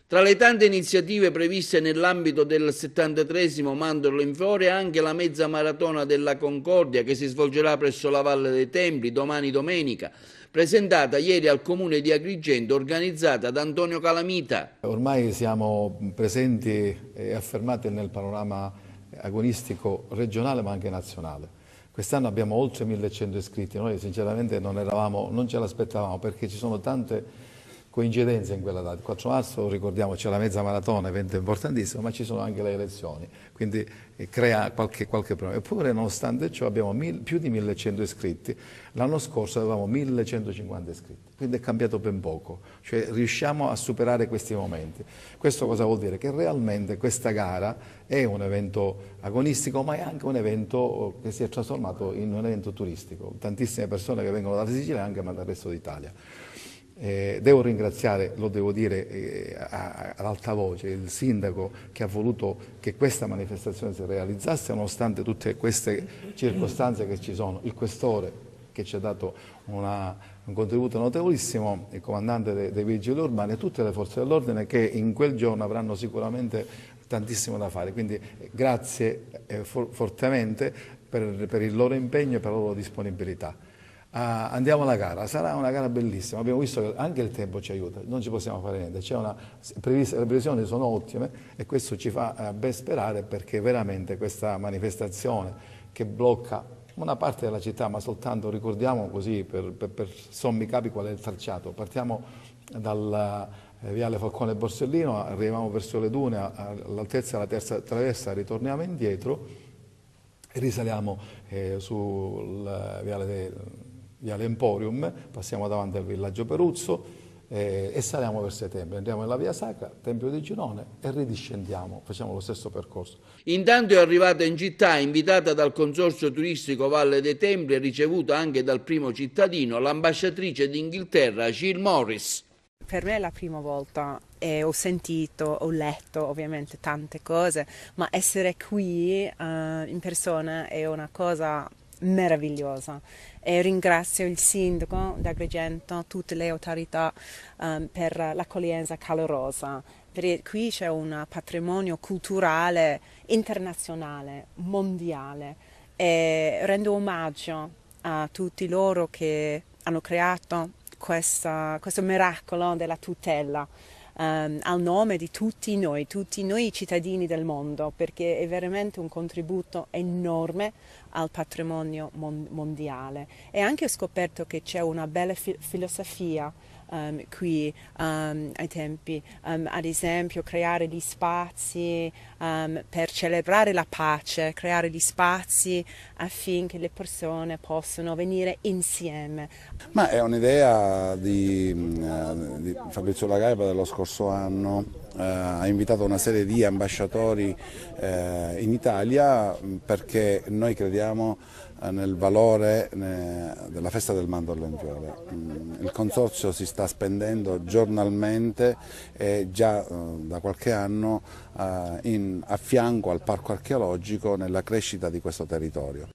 Tra le tante iniziative previste nell'ambito del 73° Mandorlo in Fiore anche la mezza maratona della Concordia che si svolgerà presso la Valle dei Templi domani domenica, presentata ieri al Comune di Agrigento, organizzata da Antonio Calamita. Ormai siamo presenti e affermati nel panorama agonistico regionale ma anche nazionale. Quest'anno abbiamo oltre 1100 iscritti, noi sinceramente non ce l'aspettavamo perché ci sono tante coincidenze in quella data. Il 4 marzo, ricordiamo, c'è la mezza maratona, evento importantissimo, ma ci sono anche le elezioni, quindi crea qualche problema. Eppure, nonostante ciò, abbiamo più di 1100 iscritti. L'anno scorso avevamo 1150 iscritti, quindi è cambiato ben poco, cioè riusciamo a superare questi momenti. Questo cosa vuol dire? Che realmente questa gara è un evento agonistico, ma è anche un evento che si è trasformato in un evento turistico. Tantissime persone che vengono dalla Sicilia e anche dal resto d'Italia. Devo ringraziare, lo devo dire ad alta voce, il sindaco che ha voluto che questa manifestazione si realizzasse nonostante tutte queste circostanze che ci sono, il questore che ci ha dato un contributo notevolissimo, il comandante dei vigili urbani e tutte le forze dell'ordine che in quel giorno avranno sicuramente tantissimo da fare, quindi grazie fortemente per il loro impegno e per la loro disponibilità. Andiamo alla gara, sarà una gara bellissima, abbiamo visto che anche il tempo ci aiuta, non ci possiamo fare niente, le previsioni sono ottime e questo ci fa ben sperare perché veramente questa manifestazione che blocca una parte della città, ma soltanto ricordiamo così per sommi capi qual è il tracciato, partiamo dal viale Falcone Borsellino, arriviamo verso le dune all'altezza della terza traversa, ritorniamo indietro e risaliamo sul viale Emporium, passiamo davanti al villaggio Peruzzo e saliamo verso i templi, andiamo nella via Sacra, Tempio di Girone e ridiscendiamo, facciamo lo stesso percorso. Intanto è arrivata in città, invitata dal Consorzio Turistico Valle dei Templi e ricevuta anche dal primo cittadino, l'ambasciatrice d'Inghilterra Jill Morris. Per me è la prima volta e ho sentito, ho letto ovviamente tante cose, ma essere qui in persona è una cosa meravigliosa e ringrazio il sindaco di Agrigento, tutte le autorità per l'accoglienza calorosa, perché qui c'è un patrimonio culturale internazionale, mondiale e rendo omaggio a tutti loro che hanno creato questo miracolo della tutela al nome di tutti noi cittadini del mondo, perché è veramente un contributo enorme al patrimonio mondiale. E anche ho scoperto che c'è una bella filosofia qui ai tempi, ad esempio creare gli spazi per celebrare la pace, creare gli spazi affinché le persone possano venire insieme. Ma è un'idea di Fabrizio Lagaipa dello scorso anno, ha invitato una serie di ambasciatori in Italia perché noi crediamo nel valore della festa del Mandorlo in Fiore. Il consorzio si sta spendendo giornalmente e già da qualche anno a fianco al parco archeologico nella crescita di questo territorio.